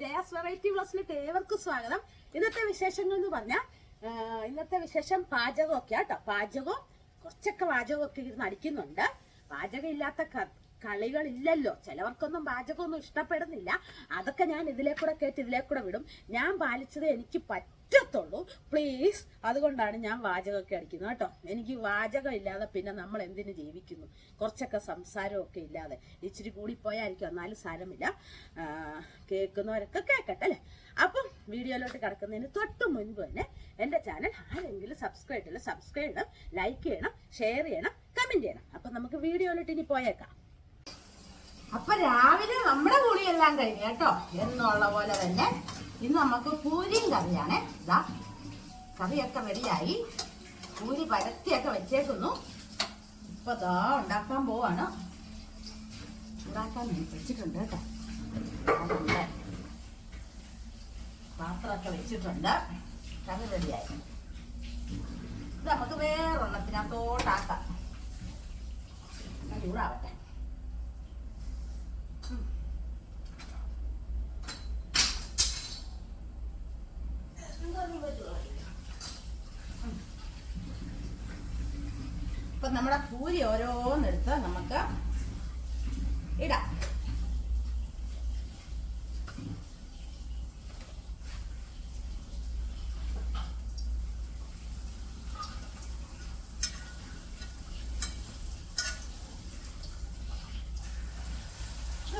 Jaya's variety വ്ളോഗ്സിലേക്ക് ഏവർക്കും സ്വാഗതം. ഇന്നത്തെ വിശേഷങ്ങൾ എന്ന് പറഞ്ഞാൽ ഇന്നത്തെ വിശേഷം പാചകമൊക്കെ കേട്ടോ. പാചകവും കുറച്ചൊക്കെ പാചകമൊക്കെ ഇരുന്ന് അടിക്കുന്നുണ്ട്. പാചകം ഇല്ലാത്ത കളികളില്ലല്ലോ. ചിലവർക്കൊന്നും പാചകമൊന്നും ഇഷ്ടപ്പെടുന്നില്ല. അതൊക്കെ ഞാൻ ഇതിലേക്കൂടെ കേട്ട് ഇതിലേക്കൂടെ വിടും. ഞാൻ പാലിച്ചത് എനിക്ക് പറ്റത്തുള്ളൂ പ്ലീസ്. അതുകൊണ്ടാണ് ഞാൻ വാചകമൊക്കെ അടിക്കുന്നത് കേട്ടോ. എനിക്ക് വാചകം ഇല്ലാതെ പിന്നെ നമ്മൾ എന്തിനു ജീവിക്കുന്നു? കുറച്ചൊക്കെ സംസാരമൊക്കെ ഇല്ലാതെ ഇച്ചിരി കൂടി പോയായിരിക്കും, എന്നാലും സാരമില്ല. കേൾക്കുന്നവരൊക്കെ കേൾക്കട്ടെ അല്ലേ. അപ്പം വീഡിയോയിലോട്ട് കിടക്കുന്നതിന് തൊട്ട് മുൻപ് തന്നെ എൻ്റെ ചാനൽ ആരെങ്കിലും സബ്സ്ക്രൈബ് ചെയ്യണം, ലൈക്ക് ചെയ്യണം, ഷെയർ ചെയ്യണം, കമൻറ്റ് ചെയ്യണം. അപ്പം നമുക്ക് വീഡിയോയിലോട്ട് ഇനി പോയേക്കാം. അപ്പൊ രാവിലെ നമ്മുടെ കുളിയെല്ലാം കഴിഞ്ഞു കേട്ടോ. എന്നുള്ള പോലെ തന്നെ ഇന്ന് നമുക്ക് പൂരിയും കറിയാണ്. ഇതാ കറിയൊക്കെ റെഡിയായി, പൂരി പരത്തിയൊക്കെ വെച്ചേക്കുന്നു. ഇപ്പൊ ദാ ഉണ്ടാക്കാൻ പോവാണ്. ഉണ്ടാക്കാൻ വെച്ചിട്ടുണ്ട് കേട്ടോ. അതുണ്ട്, പാത്രമൊക്കെ വെച്ചിട്ടുണ്ട്. കറി റെഡിയായി. ഇത് നമുക്ക് വേറൊരെണ്ണത്തിനകത്തോട്ടാക്കാം. ചൂടാവട്ടെ. ഇപ്പൊ നമ്മുടെ പൂരി ഓരോന്നെടുത്ത് നമുക്ക് ഇടാം.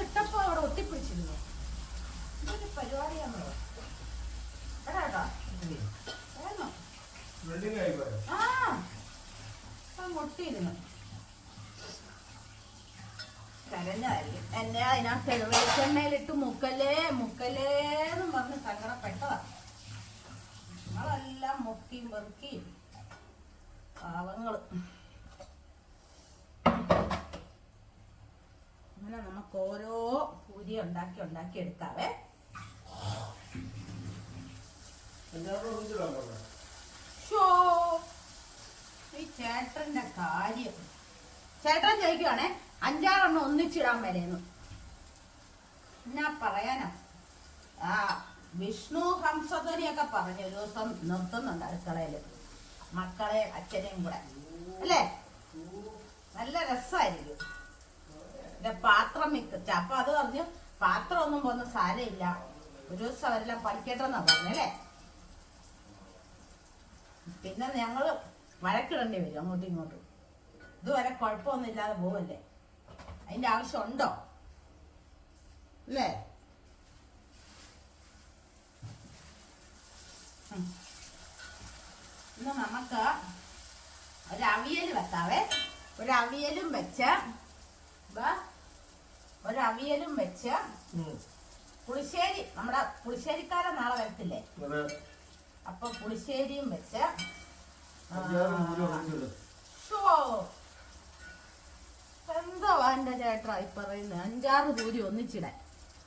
ഇട്ടപ്പോ അവിടെ ഒട്ടിപ്പിടിച്ചിരുന്നു. ഇതൊരു പരിപാടിയാണോ? എടാ മുട്ടിയിരുന്നു കരഞ്ഞായിരിക്കും. എന്നെ അതിനകത്ത് വെളിച്ചെണ്ണയിലിട്ട് മുക്കല്ലേന്നും പറഞ്ഞ് സങ്കടപ്പെട്ടതാ. നമ്മളെല്ലാം മുക്കിയും പെറുക്കിയും പാവങ്ങള്. അങ്ങനെ നമുക്ക് ഓരോ പൂരി ഉണ്ടാക്കി എടുക്കാവേ. ഈ ചേട്ടന്റെ കാര്യം, ചേട്ടൻ ചോദിക്കുവാണേ 5-6 ഒന്നിച്ചിടാൻ വരേന്ന്. എന്നാ പറയാനാ. വിഷ്ണു ഹംസധ്വനിയൊക്കെ പറഞ്ഞ ഒരു ദിവസം നിർത്തുന്നുണ്ട് അടുക്കളയില്, മക്കളെ അച്ഛനെയും കൂടെ അല്ലേ. നല്ല രസമായിരിക്കും. പാത്രം മിക്കച്ച. അപ്പൊ അത് പറഞ്ഞു പാത്രം ഒന്നും പോകുന്ന സാരമില്ല, ഒരു ദിവസം അവരെല്ലാം പഠിക്കട്ടെന്നാ പറഞ്ഞല്ലേ. പിന്നെ ഞങ്ങള് വഴക്കിടേണ്ടി വരും അങ്ങോട്ടും ഇങ്ങോട്ടും. ഇതുവരെ കുഴപ്പമൊന്നും ഇല്ലാതെ പോവല്ലേ. അതിന്റെ ആവശ്യമുണ്ടോ അല്ലേ? ഇന്ന് നമുക്ക് ഒരവിയൽ വെക്കാവേ. ഒരവിയലും വെച്ച് പുളിശ്ശേരി, നമ്മുടെ പുളിശ്ശേരിക്കാരൻ നാളെ വരത്തില്ലേ, അപ്പൊ പുളിശ്ശേരിയും വെച്ച് എന്താ എന്റെ ചേട്ടാ ഈ പറയുന്നത് 5-6 പൂരി ഒന്നിച്ചിടാൻ.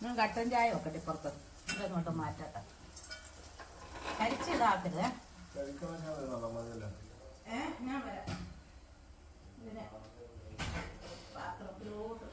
ഞാൻ കട്ടൻ ചായ വെക്കട്ടെ പുറത്ത്. ഇതങ്ങോട്ട് മാറ്റട്ടെ. കരിച്ചിതാക്കരുത്. ഞാൻ വരാം. ഇതിനെ പാത്രത്തിലോട്ട്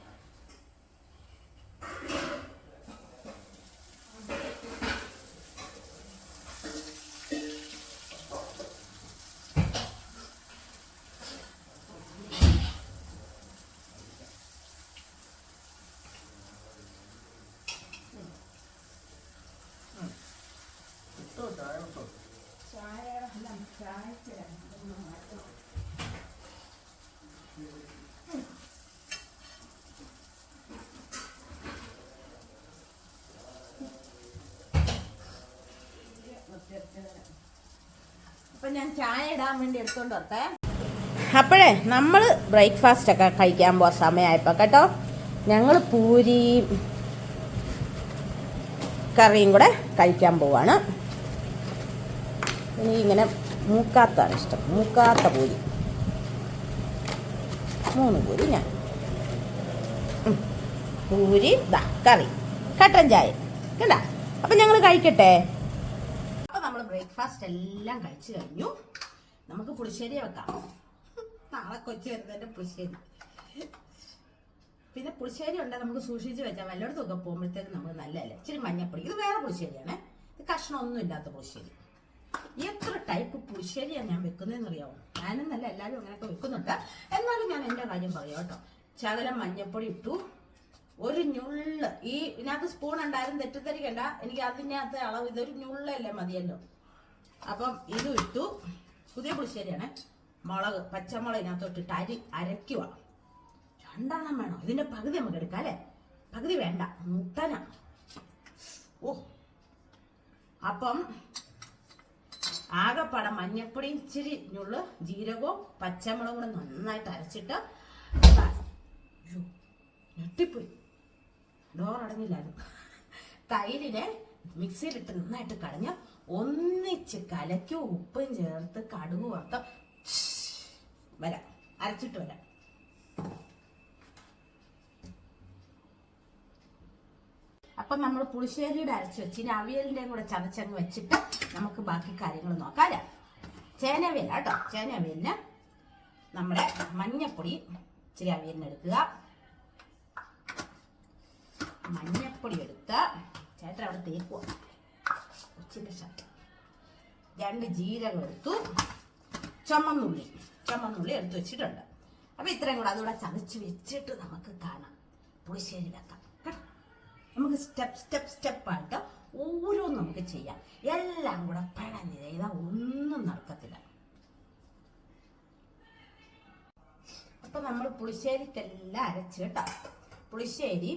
അപ്പൊ ഞാൻ ചായ ഇടാൻ വേണ്ടി എടുത്തോണ്ട് വരട്ടെ. അപ്പോഴേ നമ്മൾ ബ്രേക്ക്ഫാസ്റ്റ് ഒക്കെ കഴിക്കാൻ പോകാൻ സമയമായപ്പോ കേട്ടോ, ഞങ്ങൾ പൂരി കറിയും കൂടെ കഴിക്കാൻ പോവാണ്. എനിക്കിങ്ങനെ മൂക്കാത്താണ് ഇഷ്ടം. മൂക്കാത്ത പൂരി 3 പൂരി ഞാൻ. പൂരി കറി കട്ടൻ ചായ കേട്ടാ. അപ്പം ഞങ്ങൾ കഴിക്കട്ടെ. അപ്പം നമ്മൾ ബ്രേക്ക്ഫാസ്റ്റ് എല്ലാം കഴിച്ചു കഴിഞ്ഞു. നമുക്ക് പുളിശ്ശേരി വെക്കാം. നാളെ കൊച്ചു വരുന്നതിൻ്റെ പുളിശ്ശേരി. പിന്നെ പുളിശ്ശേരി ഉണ്ടെങ്കിൽ നമുക്ക് സൂക്ഷിച്ച് വെച്ചാൽ വല്ലയിടത്തൊക്കെ പോകുമ്പോഴത്തേക്ക് നമുക്ക് നല്ലതല്ലേ. ഇച്ചിരി മഞ്ഞപ്പൊടി. ഇത് വേറെ പുളിശ്ശേരിയാണ്, ഇത് കഷ്ണമൊന്നും ഇല്ലാത്ത പുളിശ്ശേരി. എത്ര ടൈപ്പ് പുളിശ്ശേരിയാണ് ഞാൻ വെക്കുന്നതെന്ന് അറിയാമോ? ഞാനും നല്ല എല്ലാവരും അങ്ങനെയൊക്കെ വെക്കുന്നുണ്ട്. എന്നാലും ഞാൻ എൻ്റെ കാര്യം പറയാം കേട്ടോ. ശകലം മഞ്ഞപ്പൊടി ഇട്ടു, ഒരു ഞുള്ള്, ഈ ഇതിനകത്ത് സ്പൂൺ ഉണ്ടായിരുന്നു, തെറ്റിദ്ധരിക്കണ്ട, എനിക്ക് അതിനകത്ത് അളവ് ഇതൊരു ഞുള്ളല്ലേ മതിയല്ലോ. അപ്പം ഇതും ഇട്ടു. പുതിയ പുളിശ്ശേരിയാണ്. മുളക്, പച്ചമുളക് ഇതിനകത്തോട്ടിട്ട് അരയ്ക്കുക. 2 എണ്ണം വേണം. ഇതിന്റെ പകുതി നമുക്ക് എടുക്കാം അല്ലേ? പകുതി വേണ്ട, മുട്ടന. ഓ, അപ്പം ആകെപ്പാടെ മഞ്ഞപ്പൊടിയും ഇച്ചിരി ഞുള്ള് ജീരകവും പച്ചമുളകും കൂടെ നന്നായിട്ട് അരച്ചിട്ട്, ഞെട്ടിപ്പോയി, ഡോർ അടങ്ങില്ലായിരുന്നു. തൈരിനെ മിക്സിയിലിട്ട് നന്നായിട്ട് കടഞ്ഞ് ഒന്നിച്ച് കലക്കും ഉപ്പും ചേർത്ത് കടുക് വറുത്ത വരാം, അരച്ചിട്ട് വരാം. അപ്പം നമ്മൾ പുളിശ്ശേരിയുടെ അരച്ച് വെച്ച് ഇനി അവിയലിൻ്റെയും കൂടെ ചതച്ചങ്ങ് വെച്ചിട്ട് നമുക്ക് ബാക്കി കാര്യങ്ങൾ നോക്കാം. ചേനവിയല കേട്ടോ. ചേനവിയലിന് നമ്മുടെ മഞ്ഞപ്പൊടി ഇച്ചിരി അവിയലിന് എടുക്കുക. മഞ്ഞപ്പൊടി എടുത്ത് ചേട്ടൻ അവിടെ തേക്കുക. കൊച്ചിൻ്റെ ഷർട്ട്. 2 ജീരകം എടുത്തു. ചുമന്നുള്ളി എടുത്ത് വെച്ചിട്ടുണ്ട്. അപ്പം ഇത്രയും കൂടെ അതുകൂടെ ചതച്ച് വെച്ചിട്ട് നമുക്ക് കാണാം, പുളിശ്ശേരി വെക്കാം കേട്ടോ. നമുക്ക് സ്റ്റെപ്പായിട്ട് ഓരോന്നും നമുക്ക് ചെയ്യാം. എല്ലാം കൂടെ പഴഞ്ഞ് ചെയ്താൽ ഒന്നും നടക്കത്തില്ല. അപ്പം നമ്മൾ പുളിശ്ശേരിക്കെല്ലാം അരച്ച് കേട്ടോ. പുളിശ്ശേരി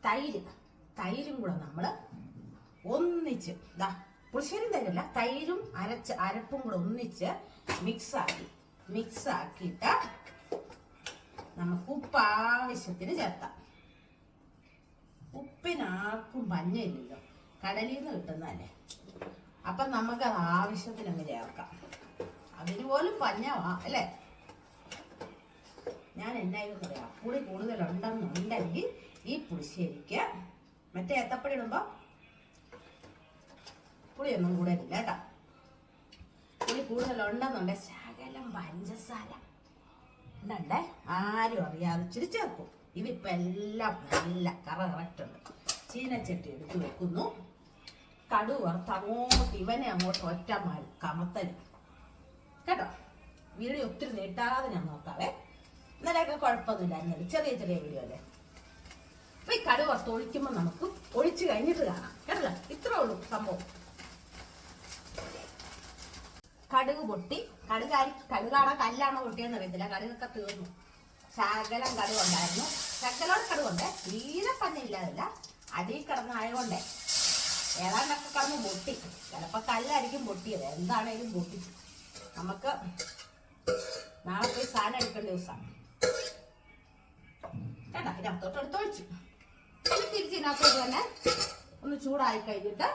തൈരും കൂടെ നമ്മൾ ഒന്നിച്ച് പുളിശ്ശേരി തൈരല്ല, തൈരും അരപ്പും കൂടെ ഒന്നിച്ച് മിക്സ് ആക്കിയിട്ട് നമുക്ക് ഉപ്പ് ആവശ്യത്തിന് ചേർത്താം. ഉപ്പിനാർക്കും പഞ്ഞയില്ലല്ലോ, കടലിൽ നിന്ന് കിട്ടുന്നതല്ലേ. അപ്പം നമുക്കത് ആവശ്യത്തിന് അങ്ങ് ചേർക്കാം. അതിന് പോലും പഞ്ഞവാ അല്ലേ. ഞാൻ എന്നായിരുന്നു പറയാം, പുളി കൂടുതലുണ്ടെന്നുണ്ടെങ്കിൽ ഈ പുളിശ്ശേരിക്ക് മറ്റേ ഏത്തപ്പഴം ഇടുമ്പോൾ പുളിയൊന്നും കൂടുതലില്ല കേട്ടോ. പുളി കൂടുതലുണ്ടെന്നുണ്ടെങ്കിൽ ശകലം പഞ്ചസാര ഉണ്ടേ, ആരും അറിയാതെ ഇച്ചിരി ചേർക്കും. ഇതിപ്പോൾ എല്ലാം നല്ല കറക്റ്റ് ഉണ്ട്. ചീനച്ചട്ടി എടുത്ത് വെക്കുന്നു. കടുക് വറുത്ത് അങ്ങോട്ട് ഒറ്റ കമത്തല് കേട്ടോ. വീഡിയോ ഒത്തിരി നീട്ടാതെ ഞാൻ നോക്കാവേ. ഇന്നലെയൊക്കെ കുഴപ്പമൊന്നുമില്ല, ചെറിയ വീഡിയോ അല്ലേ. അപ്പൊ ഈ കടുക് വറുത്ത് ഒഴിക്കുമ്പോൾ നമുക്ക് ഒഴിച്ചു കഴിഞ്ഞിട്ട് കാണാം കേട്ടല്ലോ. ഇത്രേ ഉള്ളൂ സംഭവം. കടുക് പൊട്ടി, കടുകാണോ കല്ലാണോ പൊട്ടിയെന്ന് അറിയത്തില്ല. കടുകൊക്കെ തീർന്നു. ശകലം കടുകുണ്ടായിരുന്നു. ശകലോട് കടുകുണ്ട്, തീരെ പഞ്ഞില്ലാതില്ല. അടിയിൽ കിടന്നായതുകൊണ്ടേ ഏതാണ്ടൊക്കെ കിടന്ന് പൊട്ടി. ചിലപ്പോൾ കല്ലായിരിക്കും പൊട്ടിയത്, എന്താണേലും പൊട്ടിച്ചു. നമുക്ക് നാളെ പോയി സാധനം എടുക്കേണ്ട ദിവസമാണ് കേട്ടോ. ഇതിനകത്തോട്ട് എടുത്തൊഴിച്ചു. തിരിച്ചിനകത്തോട്ട് തന്നെ ഒന്ന് ചൂടായി കഴിഞ്ഞിട്ട്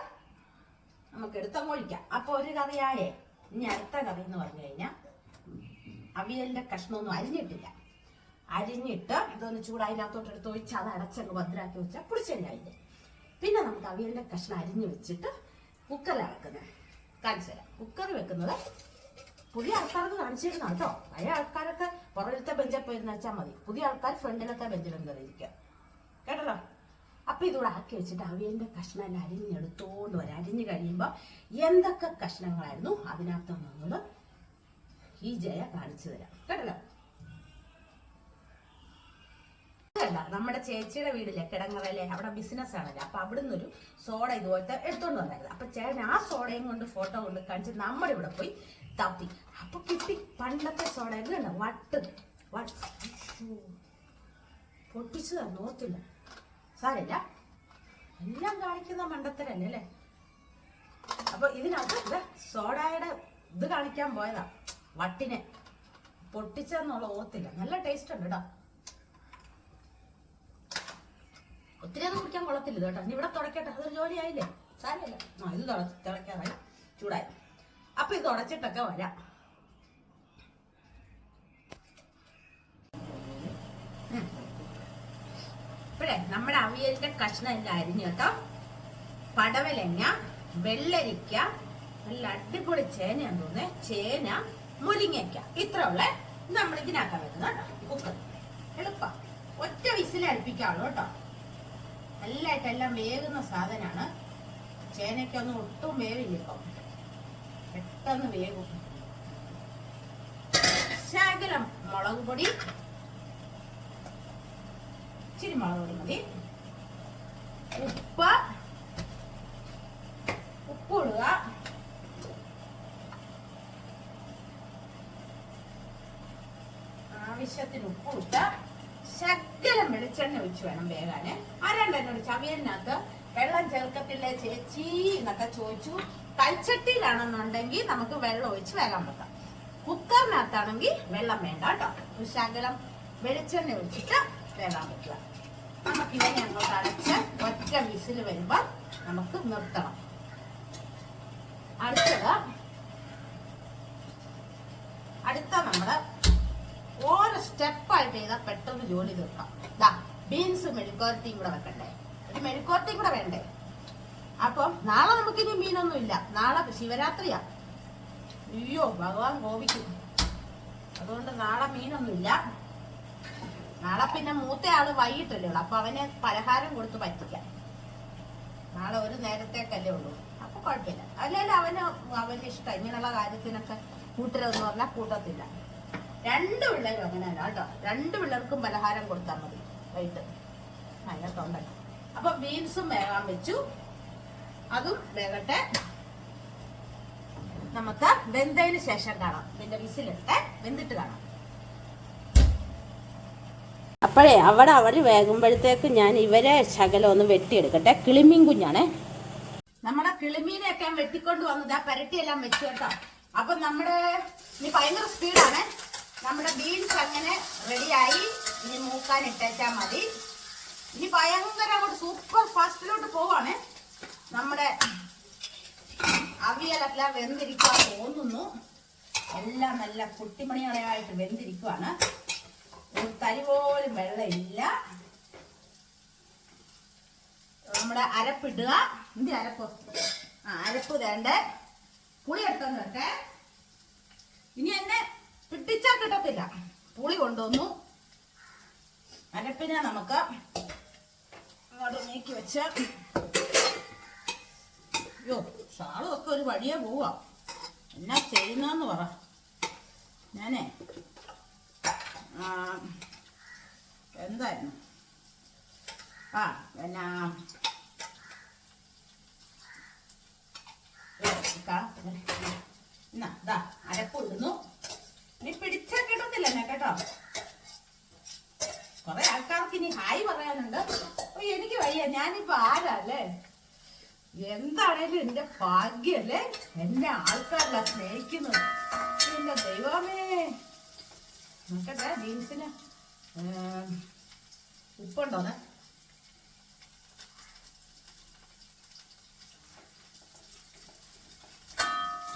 നമുക്ക് എടുത്തങ്ങൊഴിക്കാം. അപ്പോൾ ഒരു കറിയായേ. ഇനി അടുത്ത കറി എന്ന് പറഞ്ഞു കഴിഞ്ഞാൽ അവിയലിന്റെ കഷ്ണമൊന്നും അരിഞ്ഞിട്ടില്ല. അരിഞ്ഞിട്ട് ഇതൊന്ന് ചൂടായിനകത്തോട്ട് എടുത്ത് ഒഴിച്ച് അത് അടച്ചങ്ങ് ഭദ്രാക്കി വെച്ചാൽ പുളിശ്ശേരിയായില്ലേ. പിന്നെ നമുക്ക് അവിയലിന്റെ കഷ്ണം അരിഞ്ഞു വെച്ചിട്ട് കുക്കറിലാണ് വെക്കുന്നത്. കാണിച്ചു തരാം. കുക്കർ വെക്കുന്നത് പുതിയ ആൾക്കാർക്ക് കാണിച്ചിരുന്ന കേട്ടോ. പഴയ ആൾക്കാരൊക്കെ പുറകിലത്തെ ബെഞ്ചിൽ പോയിരുന്ന് വെച്ചാൽ മതി. പുതിയ ആൾക്കാർ ഫ്രണ്ടിലത്തെ ബെഞ്ചിലും കയറിയിരിക്കുക കേട്ടല്ലോ. അപ്പൊ ഇതൂടെ ആക്കി വെച്ചിട്ട് അവിയലിന്റെ കഷ്ണം എല്ലാം അരിഞ്ഞെടുത്തോണ്ട് വരാം. അരിഞ്ഞു കഴിയുമ്പോൾ എന്തൊക്കെ കഷ്ണങ്ങളായിരുന്നു അതിനകത്ത് നമ്മൾ ഈ ജയ കാണിച്ചു തരാം കേട്ടല്ലോ. നമ്മുടെ ചേച്ചിയുടെ വീടില്ലേ കിടങ്ങറയിലെ, അവിടെ ബിസിനസ് ആണല്ലോ. അപ്പൊ അവിടുന്ന് ഒരു സോഡ ഇതുപോലത്തെ എടുത്തോണ്ട് വന്നായിരുന്നു. അപ്പൊ ചേട്ടൻ ആ സോഡയും കൊണ്ട് ഫോട്ടോ കൊണ്ട് കാണിച്ച് നമ്മുടെ ഇവിടെ പോയി തപ്പി. അപ്പൊ കിട്ടി പണ്ടത്തെ സോഡ ആയിരുന്നു. വട്ട് പൊട്ടിച്ചതാ, നോത്തില്ല. സാരമില്ല, എല്ലാം കാണിക്കുന്ന മണ്ടത്തരല്ലേ അല്ലേ. അപ്പൊ ഇതിനകത്ത് സോഡയുടെ ഇത് കാണിക്കാൻ പോയതാ. വട്ടിനെ പൊട്ടിച്ചെന്നുള്ള ഓർത്തില്ല. നല്ല ടേസ്റ്റ് ഉണ്ട് കേട്ടോ. ഒത്തിരി ഒന്നും കുടിക്കാൻ കൊള്ളത്തില്ല കേട്ടോ. ഇനി ഇവിടെ തുടക്കട്ടെ, അതൊരു ജോലിയായില്ലേ. സാരമില്ല. ഇത് തിളയ്ക്കാറായി, ചൂടായി. അപ്പൊ ഇത് ഉടച്ചിട്ടൊക്കെ വരാം. ഇപ്പോഴേ നമ്മുടെ അവിയലിന്റെ കഷ്ണം എല്ലാം അരിഞ്ഞു കേട്ടോ. പടവലങ്ങ, വെള്ളരിക്ക, നല്ല അടിപൊളി ചേനയാന്ന് തോന്നുന്നേ. ചേന, മുരിങ്ങയ്ക്ക, ഇത്ര ഉള്ള നമ്മൾ ഇതിനകത്ത് വെക്കുന്നത് കേട്ടോ. കുക്കർ എളുപ്പം. ഒറ്റ വിസിലടുപ്പിക്കാവുള്ളൂ കേട്ടോ. നല്ലതായിട്ടെല്ലാം വേകുന്ന സാധനമാണ്. ചേനയ്ക്കൊന്നും ഒട്ടും വേവില്ല, ഇപ്പം പെട്ടെന്ന് വേകും. ശകലം മുളക് പൊടി, ഇച്ചിരി മുളക് പൊടി മതി. ഉപ്പ് ഇടുക. ആവശ്യത്തിന് ഉപ്പ് ഇട്ട ശകലം വെളിച്ചെണ്ണ ഒഴിച്ച് വേണം വേകാന്. ആരാണ്ടെന്നോട് ചവിയലിനകത്ത് വെള്ളം ചേർക്കത്തില്ലേ ചേച്ചി എന്നൊക്കെ ചോദിച്ചു. കൽച്ചട്ടിയിലാണെന്നുണ്ടെങ്കിൽ നമുക്ക് വെള്ളം ഒഴിച്ച് വേകാൻ പറ്റാം. കുക്കറിനകത്താണെങ്കിൽ വെള്ളം വേണ്ട കേട്ടോ. ഒരു ശകലം വെളിച്ചെണ്ണ ഒഴിച്ചിട്ട് വേകാൻ പറ്റുക. നമുക്കിതിനെ അങ്ങോട്ട് അടച്ച് ഒറ്റ വിസിൽ വരുമ്പോൾ നമുക്ക് നിർത്തണം. അടുത്ത നമ്മള് ഓരോ സ്റ്റെപ്പായിട്ട് ചെയ്താൽ പെട്ടെന്ന് ജോലി തീർക്കാം. ബീൻസ് മെഴുക്കുവരട്ടിയും കൂടെ വെക്കണ്ടേ, ഒരു മെഴുക്കുവരട്ടിയും കൂടെ വേണ്ടേ. അപ്പം നാളെ നമുക്കിനി മീനൊന്നും ഇല്ല. നാളെ ശിവരാത്രിയാ. അയ്യോ ഭഗവാൻ കോപിക്കും. അതുകൊണ്ട് നാളെ മീനൊന്നുമില്ല. നാളെ പിന്നെ മൂത്തയാള് വൈകിട്ടല്ലേ ഉള്ളു. അപ്പൊ അവന് പലഹാരം കൊടുത്ത് പറ്റിക്കാം. നാളെ ഒരു നേരത്തേക്കല്ലേ ഉള്ളൂ. അപ്പൊ കുഴപ്പമില്ല. അല്ലെങ്കിൽ അവന് ഇഷ്ടം ഇങ്ങനെയുള്ള കാര്യത്തിനൊക്കെ കൂട്ടരെന്ന് പറഞ്ഞാൽ കൂട്ടത്തില്ല. 2 പിള്ളേരും അങ്ങനെയല്ല കേട്ടോ. 2 പിള്ളേർക്കും പലഹാരം കൊടുത്താൽ മതി വൈകിട്ട്. അതിനകത്തുണ്ടല്ലോ. അപ്പൊ ബീൻസും വേകാൻ വെച്ചു. അതും വേകട്ടെ. നമുക്ക് വെന്തതിന് ശേഷം കാണാം. ഇതിന്റെ വിസിലിട്ട് വെന്തിട്ട് കാണാം. അപ്പോഴേ അവിടെ വേകുമ്പോഴത്തേക്ക് ഞാൻ ഇവരെ ശകലം ഒന്ന് വെട്ടിയെടുക്കട്ടെ. കിളിമീൻ കുഞ്ഞാണേ. നമ്മുടെ കിളിമീനെയൊക്കെ വെട്ടിക്കൊണ്ട് വന്നത് പരട്ടിയെല്ലാം വെച്ചു കേട്ടോ. അപ്പൊ നമ്മുടെ ഇനി ഭയങ്കര സ്പീഡാണ്. നമ്മുടെ ബീൻസ് അങ്ങനെ റെഡിയായി. ഇനി മൂക്കാൻ ഇട്ടേച്ചാൽ മതി. ഇനി ഭയങ്കര അങ്ങോട്ട് സൂപ്പർ ഫാസ്റ്റിലോട്ട് പോവാണ്. നമ്മുടെ അവിയലെല്ലാം വെന്തിരിക്കാൻ തോന്നുന്നു. എല്ലാം നല്ല കുട്ടിമണികളായിട്ട് വെന്തിരിക്കുവാണ്. ഒരു തരി പോലും വെള്ളമില്ല. നമ്മുടെ അരപ്പിടുക. എന്ത് അരപ്പ്? അരപ്പ് വേണ്ട. പുളി എടുത്തോണ്ട് വരട്ടെ. ഇനി എന്നെ പിടിച്ചാൽ കിട്ടത്തില്ല. പുളി കൊണ്ടുവന്നു. അരപ്പിനെ നമുക്ക് അങ്ങോട്ട് നീക്കി വെച്ച്. അയ്യോ ഷാളും ഒക്കെ ഒരു വഴിയെ പോവാ. എന്നാ ചെയ്യുന്നെന്ന് പറ. ഞാനേ എന്തായിരുന്നു പിന്നെ എന്നാ അരപ്പ് ഇടുന്നു. ഇനി പിടിച്ചാൽ കിട്ടത്തില്ല എന്നെ കേട്ടോ. കുറെ ആൾക്കാർക്ക് ഇനി ഹായ് പറയാനുണ്ട്. എനിക്ക് വയ്യ. ഞാനിപ്പോ ആരല്ലേ? എന്താണേലും എന്റെ ഭാഗ്യല്ലേ എന്നെ ആൾക്കാരല്ല സ്നേഹിക്കുന്നത്. എന്റെ ദൈവമേ. നോക്കട്ടെ ബീൻസിന് ഉപ്പുണ്ടോന്ന്.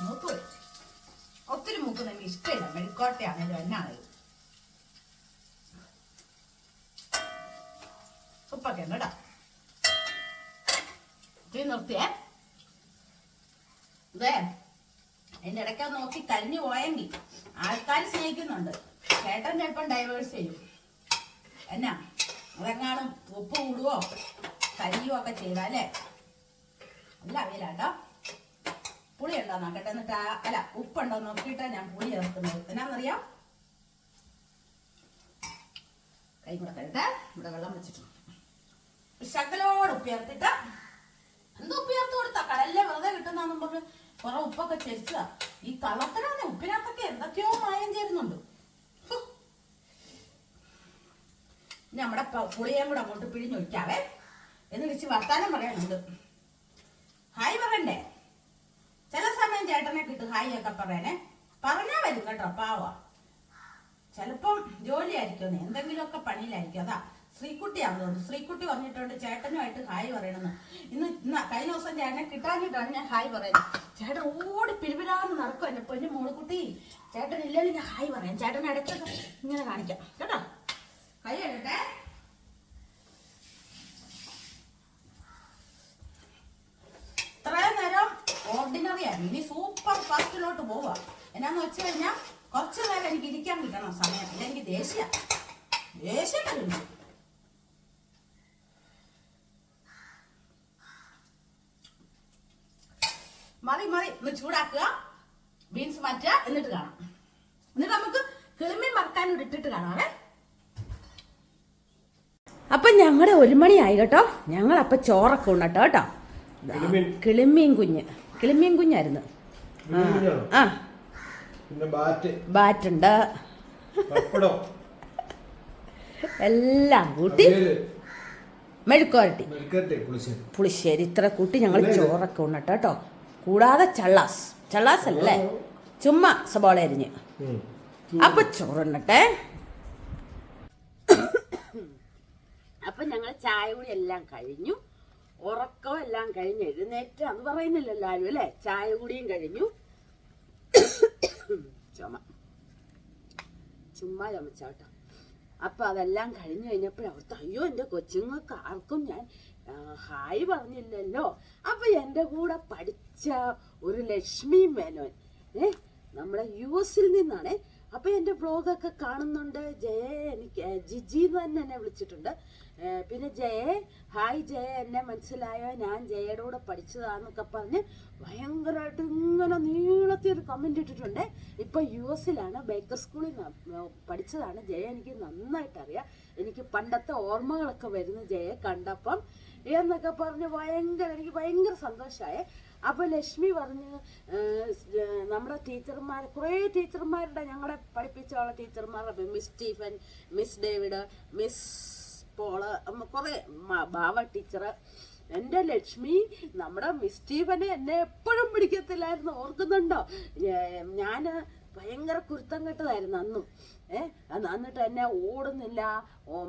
മൂക്ക് ഒത്തിരി മൂക്ക് എനിക്ക് ഇഷ്ടമില്ല. മെഴുക്കോട്ടയാണേലും എന്നാണേലും ഉപ്പൊക്കെ ഉണ്ട് കേട്ടോ. നിർത്തിയേ. ഇതേ അതിന്റെ ഇടയ്ക്ക് നോക്കി കരിഞ്ഞു പോയെങ്കിൽ ആൾക്കാർ സ്നേഹിക്കുന്നുണ്ട്. ചേട്ടൻ ചിലപ്പം ഡൈവേഴ്സ് ചെയ്യും. എന്നാ അതെങ്ങാനും ഉപ്പ് കൂടുവോ കരിയോ ഒക്കെ ചെയ്താലേ. അല്ല അവിയലാട്ടോ. പുളി ഉണ്ടോ നോക്കട്ടെ. എന്നിട്ട് അല്ല ഉപ്പുണ്ടോ നോക്കിയിട്ടാ ഞാൻ പുളി ചേർക്കുന്നത്. എന്നാന്നറിയാം? കൈ കൂടെ കഴുകട്ടെ. ഇവിടെ വെള്ളം വെച്ചിട്ടുണ്ട്. ശകലോട് ഉപ്പ് ചേർത്തിട്ട് എന്തോ ഉപ്പ് ചേർത്ത് കൊടുത്താ കടലിലെ വെറുതെ കിട്ടുന്നാന്നും പറഞ്ഞ് കുറെ ഉപ്പൊക്കെ ചേർച്ചതാ. ഈ കള്ളത്തിനാണ് ഉപ്പിനകത്തൊക്കെ എന്തൊക്കെയോ മായം ചേരുന്നുണ്ട്. നമ്മുടെ പുളിയും കൂടെ അങ്ങോട്ട് പിഴിഞ്ഞൊഴിക്കാവേ. എന്നിട്ട് ഇച്ചിരി വർത്താനം പറയാനുണ്ട്. ഹായ് പറയണ്ടേ? ചില സമയം ചേട്ടനെ കിട്ടും ഹായ് ഒക്കെ പറയണേ. പറഞ്ഞാ വരും കേട്ടോ. പാവാ. ചിലപ്പം ജോലിയായിരിക്കും, എന്തെങ്കിലുമൊക്കെ പണിയിലായിരിക്കും. അതാ ശ്രീക്കുട്ടിയാണെന്ന് തോന്നുന്നു. ശ്രീക്കുട്ടി പറഞ്ഞിട്ടുണ്ട് ചേട്ടനുമായിട്ട് ഹായ് പറയണമെന്ന്. കഴിഞ്ഞ ദിവസം ചേട്ടനെ കിട്ടാഞ്ഞിട്ടാണ് ഞാൻ ഹായ് പറയുന്നത്. ചേട്ടൻ ഓടി പിരിപിരാന്ന് നടക്കും. എന്നെ പൊന്നു മോളുകുട്ടി. ചേട്ടൻ ഇല്ലെങ്കിൽ ഞാൻ ഹായ് പറയാം. ചേട്ടൻ ഇടയ്ക്കൊക്കെ ഇങ്ങനെ കാണിക്കാം കേട്ടോ. കൈ എഴുതട്ടെ. ഇത്രയും നേരം ഓർഡിനറി ആയിരുന്നു. ഇനി സൂപ്പർ ഫാസ്റ്റിലോട്ട് പോവാ. എന്നാന്ന് വെച്ച് കഴിഞ്ഞാൽ കുറച്ചു നേരം എനിക്ക് ഇരിക്കാൻ കിട്ടണം സമയം. ഇല്ലെങ്കിൽ ദേഷ്യം വരുന്നു. മതി ഒന്ന് ചൂടാക്കുക, ബീൻസ് മാറ്റുക, എന്നിട്ട് കാണാം. എന്നിട്ട് നമുക്ക് കിളിമീൻ വറുക്കാനും ഇട്ടിട്ട് കാണാവേ. അപ്പൊ ഞങ്ങളുടെ 1 മണിയായി കേട്ടോ. ഞങ്ങളപ്പൊ ചോറൊക്കെ ഉണ്ണട്ടോ കേട്ടോ. കിളിമീൻ കുഞ്ഞായിരുന്നു. ആ ബാറ്റുണ്ട്, എല്ലാം കൂട്ടി മെഴുക്കുവരട്ടി, പുളിശ്ശേരി ഇത്ര കൂട്ടി ഞങ്ങൾ ചോറൊക്കെ ഉണ്ണട്ടോ കേട്ടോ. കൂടാതെ ചള്ളാസ് അല്ലേ, ചുമ്മാ സബോള അരിഞ്ഞ്. അപ്പൊ ചോറുണ്ണട്ടെ. അപ്പൊ ഞങ്ങൾ ചായ കൂടി എല്ലാം കഴിഞ്ഞു, ഉറക്കം എല്ലാം കഴിഞ്ഞ് എഴുന്നേറ്റ് അത് പറയുന്നില്ലല്ലോ ആരും അല്ലേ. ചായ കൂടിയും കഴിഞ്ഞു. ചുമ്മാ ചുമച്ചാട്ടോ. അപ്പൊ അതെല്ലാം കഴിഞ്ഞു കഴിഞ്ഞപ്പോഴവർക്ക് അയ്യോ എൻ്റെ കൊച്ചുങ്ങൾക്ക് ആർക്കും ഞാൻ ഹായ് പറഞ്ഞില്ലല്ലോ. അപ്പൊ എൻ്റെ കൂടെ പഠിച്ച ഒരു ലക്ഷ്മി മേനോൻ നമ്മുടെ US നിന്നാണ്. അപ്പൊ എൻ്റെ ബ്ലോഗൊക്കെ കാണുന്നുണ്ട്. എനിക്ക് ജിജി എന്ന് തന്നെ എന്നെ വിളിച്ചിട്ടുണ്ട്. പിന്നെ ഹായ് ജയ, എന്നെ മനസ്സിലായോ, ഞാൻ ജയയുടെ കൂടെ പഠിച്ചതാന്നൊക്കെ പറഞ്ഞ് ഭയങ്കരമായിട്ട് ഇങ്ങനെ നീളത്തിൽ ഒരു കമന്റ് ഇട്ടിട്ടുണ്ട്. ഇപ്പൊ US ബേക്കർ സ്കൂളിൽ പഠിച്ചതാണ് ജയ. എനിക്ക് നന്നായിട്ട് അറിയാം. എനിക്ക് പണ്ടത്തെ ഓർമ്മകളൊക്കെ വരുന്നു ജയെ കണ്ടപ്പം എന്നൊക്കെ പറഞ്ഞ് എനിക്ക് ഭയങ്കര സന്തോഷമായി. അപ്പൊ ലക്ഷ്മി പറഞ്ഞു നമ്മുടെ ടീച്ചർമാർ, കുറേ ടീച്ചർമാരുടെ ഞങ്ങളെ പഠിപ്പിച്ചുള്ള ടീച്ചർമാരുടെ, miss Stephen, miss David, miss Paul, കുറെ ഭാവ ടീച്ചർ. എൻ്റെ ലക്ഷ്മി നമ്മുടെ മിസ് സ്റ്റീഫനെ എന്നെ എപ്പോഴും പിടിക്കത്തില്ലായിരുന്നു, ഓർക്കുന്നുണ്ടോ? ഞാൻ ഭയങ്കര കുരുത്തം കെട്ടതായിരുന്നു അന്നും. എന്നിട്ട് എന്നെ ഓടുന്നില്ല,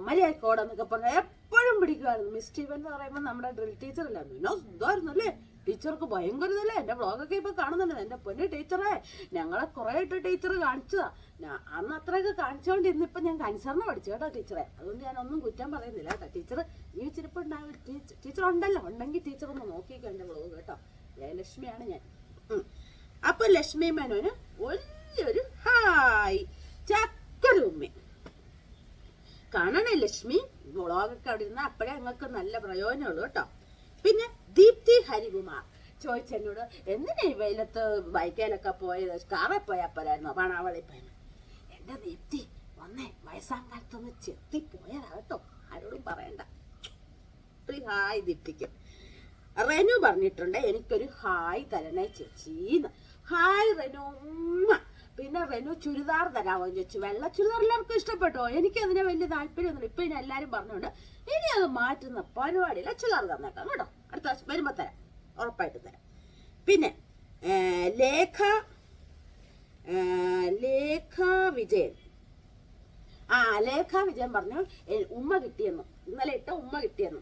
മര്യാദക്ക് ഓടാന്നൊക്കെ പറഞ്ഞാൽ എപ്പോഴും പിടിക്കുമായിരുന്നു. മിസ് സ്റ്റീഫൻ എന്ന് പറയുമ്പോൾ നമ്മുടെ ഡ്രിൽ ടീച്ചർ ഇല്ലായിരുന്നു, ഇതായിരുന്നു അല്ലേ ടീച്ചർക്ക് ഭയങ്കര ഇതല്ലേ. എൻ്റെ വ്ളോഗൊക്കെ ഇപ്പൊ കാണുന്നുണ്ട്. എൻ്റെ പൊന്നു ടീച്ചറെ, ഞങ്ങളെ കുറെ ഇട്ട് ടീച്ചർ കാണിച്ചതാ. അന്ന് അത്രയൊക്കെ കാണിച്ചോണ്ട് ഇന്നിപ്പൊ ഞാൻ കൻസറിന് പഠിച്ചു കേട്ടോ ടീച്ചറെ. അതുകൊണ്ട് ഞാൻ ഒന്നും കുറ്റം പറയുന്നില്ല കേട്ടോ. ടീച്ചർ ജീവിച്ചിരിപ്പുണ്ടാവും, ടീച്ചർ ഉണ്ടല്ലോ, ഉണ്ടെങ്കിൽ ടീച്ചർ ഒന്ന് നോക്കിക്കോ എൻ്റെ വ്ളോഗ് കേട്ടോ. ജയലക്ഷ്മിയാണ് ഞാൻ. അപ്പൊ ലക്ഷ്മി മേനോന് വലിയൊരു ഹായ്, ചക്കൊരു ഉമ്മ. കാണണേ ലക്ഷ്മി, വ്ളോഗൊക്കെ അവിടെ ഇരുന്ന അപ്പോഴേ ഞങ്ങൾക്ക് നല്ല പ്രയോജനമുള്ളൂ കേട്ടോ. പിന്നെ ദീപ്തി ഹരികുമാർ ചോദിച്ചെന്നോട് എന്തിനാ ഈ വെയിലത്ത് ബൈക്കേലൊക്കെ പോയത്, കാറിൽ പോയാൽ പോരായിരുന്നോ, പണാവളി പോയത്. എന്റെ ദീപ്തി വന്നേ, വയസ്സാം കാലത്തൊന്ന് ചെത്തിപ്പോയതാ കേട്ടോ, ആരോടും പറയണ്ട. ഹായ് ദീപ്തിക്ക്. റെനു പറഞ്ഞിട്ടുണ്ട് എനിക്കൊരു ഹായ് തരണേ ചേച്ചീന്ന്. ഹായ് റെനു. പിന്നെ റെനു ചുരിദാർ തരാമോ ചോദിച്ചു. വെള്ള ചുരിദാർ എല്ലാവർക്കും ഇഷ്ടപ്പെട്ടോ? എനിക്കതിനെ വലിയ താല്പര്യമൊന്നുമില്ല. ഇപ്പൊ ഇനി എല്ലാരും പറഞ്ഞുകൊണ്ട് ഇനി അത് മാറ്റുന്ന പരിപാടിയില്ല, ചുരിദാർ തന്നേക്കാം കേട്ടോ. അടുത്ത പ്രാവശ്യം വരുമ്പോ തരാം, ഉറപ്പായിട്ട് തരാം. പിന്നെ ലേഖ വിജയൻ. ലേഖ വിജയൻ പറഞ്ഞു ഉമ്മ കിട്ടിയെന്നു, ഇന്നലെ ഇട്ട ഉമ്മ കിട്ടിയെന്നു.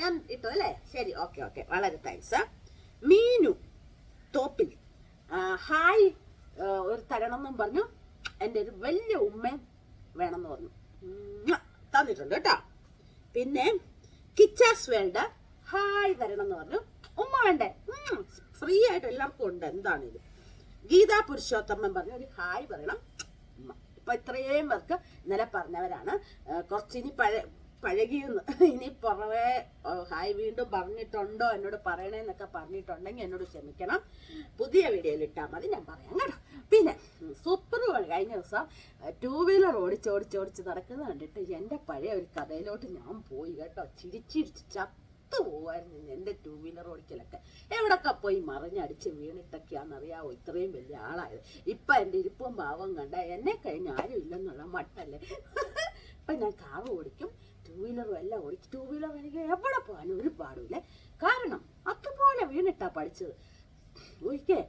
ഞാൻ ഇട്ടതല്ലേ, ശരി, ഓക്കെ, വളരെ താങ്ക്സ്. മീനു തോപ്പിൽ ഹായ് ഒരു തരണം എന്നും പറഞ്ഞു. എൻ്റെ ഒരു വലിയ ഉമ്മയും വേണമെന്ന് പറഞ്ഞു, തന്നിട്ടുണ്ട് കേട്ടോ. പിന്നെ കിച്ചാസ് വേൾഡ് ഹായ് തരണം എന്ന് പറഞ്ഞു. ഉമ്മ വേണ്ടേ, ഫ്രീ ആയിട്ട് എല്ലാവർക്കും ഉണ്ട്, എന്താണിത്. ഗീതാ പുരുഷോത്തമൻ പറഞ്ഞു ഒരു ഹായ് പറയണം ഉമ്മ. ഇപ്പൊ ഇത്രയും പേർക്ക് ഇന്നലെ പറഞ്ഞവരാണ്. കുറച്ചിനി പഴകിയെന്ന്, ഇനി പുറവേ ഹായ് വീണ്ടും പറഞ്ഞിട്ടുണ്ടോ എന്നോട് പറയണേന്നൊക്കെ പറഞ്ഞിട്ടുണ്ടെങ്കിൽ എന്നോട് ക്ഷമിക്കണം. പുതിയ വീഡിയോയിൽ ഇട്ടാൽ മതി, ഞാൻ പറയാം കേട്ടോ. പിന്നെ സൂപ്പർ കഴിഞ്ഞ ദിവസം 2 വീലർ ഓടിച്ച് നടക്കുന്നത് കണ്ടിട്ട് എൻ്റെ പഴയ ഒരു കഥയിലോട്ട് ഞാൻ പോയി കേട്ടോ. ചിരിച്ചിരിച്ച് ചത്തു പോവായിരുന്നു എൻ്റെ 2 വീലർ ഓടിക്കലൊക്കെ. എവിടൊക്കെ പോയി മറിഞ്ഞടിച്ച് വീണിട്ടൊക്കെയാണെന്നറിയാവോ ഇത്രയും വലിയ ആളായത്. ഇപ്പം എൻ്റെ ഇരിപ്പും ഭാവം കണ്ട എന്നെ കഴിഞ്ഞ് ആരും ഇല്ലെന്നുള്ള മട്ടല്ലേ. ഇപ്പം ഞാൻ കാറ് ഓടിക്കും, 2 വീലറും എല്ലാം ഓടിക്കും. 2 വീലർ എനിക്ക് എവിടെ പോകാനും ഒരു പാടില്ല, കാരണം അതുപോലെ വീണിട്ടാ പഠിച്ചത്. ഒരിക്കൽ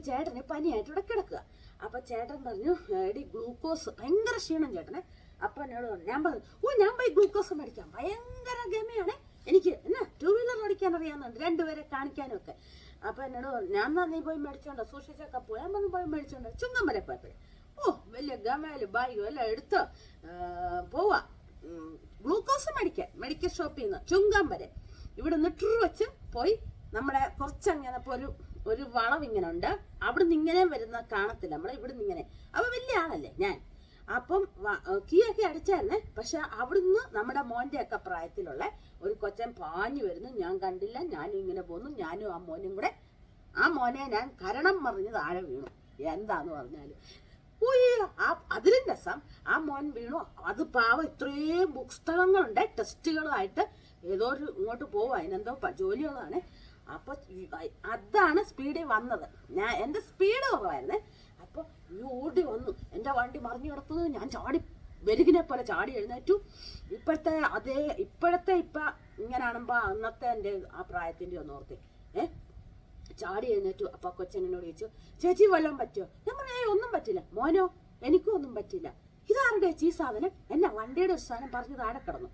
ചേട്ടന് പനിയായിട്ട് ഇവിടെ കിടക്കുക. അപ്പൊ ചേട്ടൻ പറഞ്ഞു എടി ഗ്ലൂക്കോസ്, ഭയങ്കര ക്ഷീണം ചേട്ടനെ. അപ്പൊ എന്നോട് പറഞ്ഞു, ഞാൻ പോയി ഗ്ലൂക്കോസ് മേടിക്കാം, ഭയങ്കര ഗമയാണ് എനിക്ക്, എന്നാ 2 വീലർ ഓടിക്കാൻ അറിയാവുന്നുണ്ട്, 2 പേരെ കാണിക്കാനും ഒക്കെ. അപ്പൊ എന്നോട് പറഞ്ഞു ഞാൻ നീ പോയി മേടിച്ചോണ്ടോ, സൂക്ഷിച്ചൊക്കെ പോയാൽ പോയി മേടിച്ചോണ്ടോ. ചുങ്കം വരെ പോയപ്പോഴേ വലിയ ഗമയില് ബാഗും എല്ലാം എടുത്ത് പോവാ ഗ്ലൂക്കോസ് മേടിക്കാൻ, മെഡിക്കൽ ഷോപ്പിൽ നിന്ന് ചുങ്കം വരെ. ഇവിടെ നിന്ന് വെച്ച് പോയി നമ്മുടെ കുറച്ചങ്ങനെ ഒരു വളവ് ഇങ്ങനെ ഉണ്ട്, അവിടുന്ന് ഇങ്ങനെ വരുന്ന കാണത്തില്ല, നമ്മളെ ഇവിടുന്ന് ഇങ്ങനെ. അപ്പൊ വലിയ ആളല്ലേ ഞാൻ. അപ്പം കീയൊക്കെ അടിച്ചായിരുന്നേ. പക്ഷെ അവിടുന്ന് നമ്മുടെ മോന്റെ ഒക്കെ പ്രായത്തിലുള്ള ഒരു കൊച്ചൻ പാഞ്ഞു വരുന്നു. ഞാൻ കണ്ടില്ല, ഞാനും ഇങ്ങനെ പോന്നു. ഞാനും ആ മോനും കൂടെ, ആ മോനെ ഞാൻ കരണം മറിഞ്ഞ് താഴെ വീണു. എന്താന്ന് പറഞ്ഞാല് അതിലും രസം, ആ മോൻ വീണു. അത് പാവം ഇത്രയും പുസ്തകങ്ങളുണ്ട്, ടെസ്റ്റുകളായിട്ട് ഏതോ ഒരു ഇങ്ങോട്ട് പോവും, അതിനെന്തോ ജോലികളാണ്. അപ്പൊ അതാണ് സ്പീഡിൽ വന്നത്. എന്റെ സ്പീഡ് കുറവായിരുന്നേ. അപ്പൊ ഓടി വന്നു, എന്റെ വണ്ടി മറിഞ്ഞു കിടക്കുന്നത്. ഞാൻ ചാടി വെരുകിനെ പോലെ ചാടി എഴുന്നേറ്റു. ഇപ്പോഴത്തെ ഇങ്ങനാണെമ്പോ അന്നത്തെ എൻ്റെ ആ പ്രായത്തിന്റെ ഒന്ന് ഓർത്തെ ചാടി എഴുന്നേറ്റു. അപ്പൊ കൊച്ചനോട് ചോദിച്ചു, ചേച്ചി വല്ലതും പറ്റുമോ? ഞാൻ പറഞ്ഞു, ഒന്നും പറ്റില്ല. മോനോ? എനിക്കും ഒന്നും പറ്റില്ല. ഇതാരുടെ ചേച്ചി ഈ സാധനം? എന്നെ വണ്ടിയുടെ ഒരു സാധനം പറഞ്ഞ് താഴെ കിടന്നു.